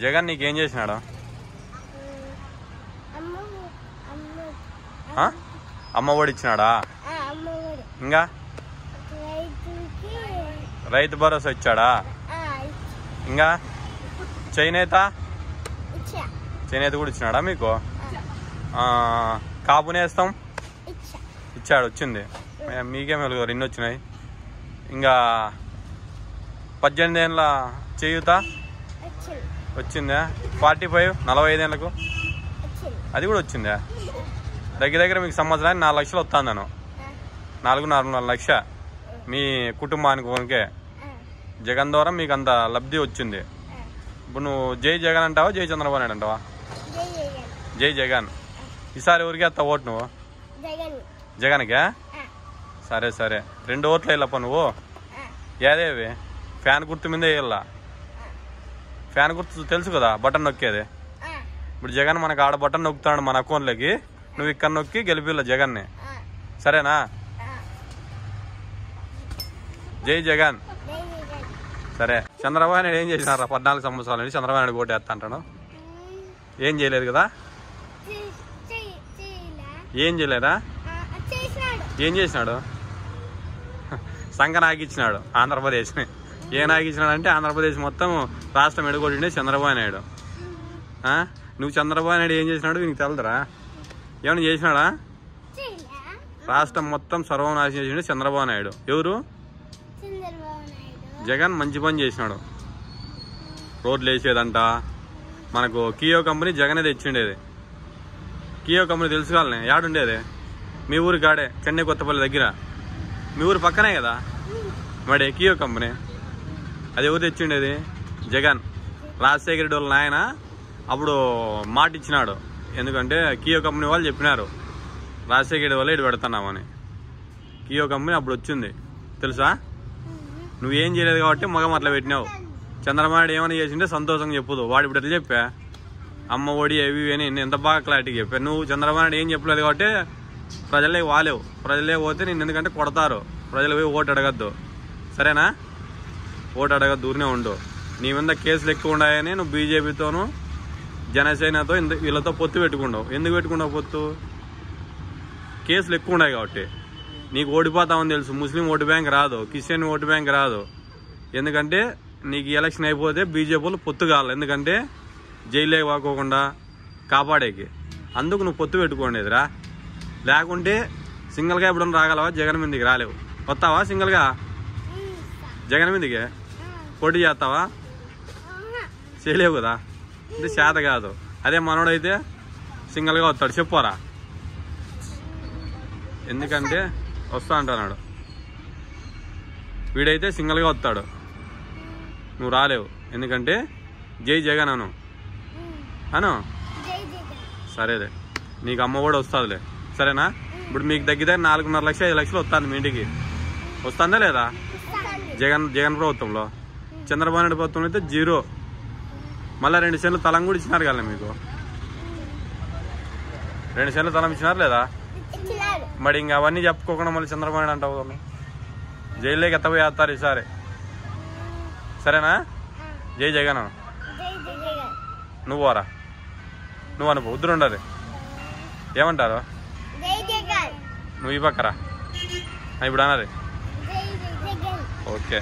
జగన్ నీకేం చేసినాడు? అమ్మ ఒడి ఇచ్చినాడా? ఇంకా రైతు భరోసా ఇచ్చాడా? ఇంకా చేనేత కూడా ఇచ్చినాడా మీకు? కాపు నేస్తాం ఇచ్చాడు, వచ్చింది. మీకే మెలుగు ఎన్ని వచ్చినాయి? ఇంకా 18 ఏళ్ళ చేయూత వచ్చిందా? 45 45 ఏళ్ళకు అది కూడా వచ్చిందా? దగ్గర మీకు సంవత్సరానికి 4 లక్షలు వస్తుందను. 4 లక్ష మీ కుటుంబానికి ఓనికే జగన్ ద్వారా మీకు అంత లబ్ధి వచ్చింది. ఇప్పుడు నువ్వు జై జగన్ అంటావా జై చంద్రబాబు నాయుడు అంటావా? జై జగన్. ఈసారి ఎవరికి వేస్తావు ఓటు నువ్వు? జగన్కే? సరే 2 ఓట్లు వేయాలప్ప నువ్వు. ఏదేవి ఫ్యాన్ గుర్తు మీద వేయాల. ఫ్యాన్ గుర్తు తెలుసు కదా, బటన్ నొక్కేది. ఇప్పుడు జగన్ మనకు ఆడ బటన్ నొక్కుతాడు మన అకౌంట్లోకి, నువ్వు ఇక్కడ నొక్కి గెలిపిల్ల జగన్ని. సరేనా? జై జగన్. సరే, చంద్రబాబు నాయుడు ఏం చేసినారా 14 సంవత్సరాల నుంచి? చంద్రబాబు నాయుడు ఓటు వేస్తా అంటాడు. ఏం చేయలేదు కదా? ఏం చేయలేదా? ఏం చేసినాడు? సంఘ నాగిచ్చినాడు ఆంధ్రప్రదేశ్ని. ఏ నాగిచ్చినాడు అంటే ఆంధ్రప్రదేశ్ మొత్తం రాష్ట్రం ఎడగొట్టిండే చంద్రబాబు నాయుడు. నువ్వు చంద్రబాబు నాయుడు ఏం చేసినాడు నీకు తెలదురా? ఏమైనా చేసినాడా? రాష్ట్రం మొత్తం సర్వనాశనం చేసిండే చంద్రబాబు నాయుడు. ఎవరు? జగన్ మంచి పని చేసినాడు. రోడ్లు వేసేదంట. మనకు కియో కంపెనీ జగనే తెచ్చిండేది. కియో కంపెనీ తెలుసు కాలనే, యాడుండేది? మీ ఊరి కాడే, చెన్నై కొత్తపల్లి దగ్గర. మీ ఊరు పక్కనే కదా మరి కియో కంపెనీ. అది ఎవరు తెచ్చిండేది? జగన్. రాజశేఖర రెడ్డి వాళ్ళ నాయన అప్పుడు మాట ఇచ్చినాడు. ఎందుకంటే కియో కంపెనీ వాళ్ళు చెప్పినారు రాజశేఖర రెడ్డి వాళ్ళు ఇటు పెడుతున్నామని. కియో కంపెనీ అప్పుడు వచ్చింది తెలుసా? నువ్వేం చేయలేదు కాబట్టి మగం అట్లా పెట్టినావు. చంద్రబాబు నాయుడు ఏమైనా చేసింటే సంతోషంగా చెప్పుదు. వాడు ఇప్పుడు ఎట్లా చెప్పా? అమ్మ ఒడి అవి అని ఎంత బాగా క్లారిటీగా చెప్పా. నువ్వు చంద్రబాబు నాయుడు ఏం చెప్పలేదు కాబట్టి ప్రజలే వాలేవు. ప్రజలే పోతే నేను ఎందుకంటే కొడతారు. ప్రజలు పోయి ఓటు అడగద్దు. సరేనా? ఓటు అడగద్దు, ఊరినే ఉండు. నీ మీద కేసులు ఎక్కువ ఉన్నాయని నువ్వు బీజేపీతోనూ జనసేనతో వీళ్ళతో పొత్తు పెట్టుకుంటావు. ఎందుకు పెట్టుకుంటావు పొత్తు? కేసులు ఎక్కువ ఉన్నాయి కాబట్టి. నీకు ఓడిపోతామని తెలుసు. ముస్లిం ఓటు బ్యాంక్ రాదు, క్రిస్టియన్ ఓటు బ్యాంక్ రాదు. ఎందుకంటే నీకు ఎలక్షన్ అయిపోతే బీజేపీ వాళ్ళు పొత్తు కావాలి. ఎందుకంటే జైలే వాకోకుండా కాపాడేకి. అందుకు నువ్వు పొత్తు పెట్టుకోండిదిరా. లేకుంటే సింగిల్గా ఎప్పుడన్నా రాగలవా? జగన్ మీదకి రాలేవు. వస్తావా సింగిల్గా జగన్ మీదకి? పోటీ చేస్తావా? చేయలేవు కదా, అంటే చేత కాదు. అదే మనోడైతే సింగిల్గా వస్తాడు. చెప్పారా? ఎందుకంటే వస్తా అంటున్నాడు. వీడైతే సింగిల్గా వస్తాడు, నువ్వు రాలేవు. ఎందుకంటే జై జగన్ అను. సరేలే, నీకు అమ్మ కూడా వస్తుందిలే. సరేనా? ఇప్పుడు మీకు దగ్గర 4.5 లక్షలు 5 లక్షలు వస్తుంది మీ ఇంటికి. వస్తుందా లేదా? జగన్ ప్రభుత్వంలో. చంద్రబాబు నాయుడు ప్రభుత్వంలో అయితే 0. మళ్ళీ 2 సెంట్లు తలం కూడా ఇచ్చినారు కదా మీకు. 2 సెంట్లు తలం ఇచ్చినారు లేదా? మరి ఇంకా అవన్నీ చెప్పుకోకుండా మళ్ళీ చంద్రబాబు నాయుడు అంటావు. జైల్లోకి ఎత్తపోయి వేస్తారు ఈసారి. సరేనా? జై జగన్. నువ్వు రా, నువ్వు అనుకో, వద్దు ఉండదు. ఏమంటారు? నువ్వు ఈ పక్కరా ఇప్పుడు అన్నది. ఓకే.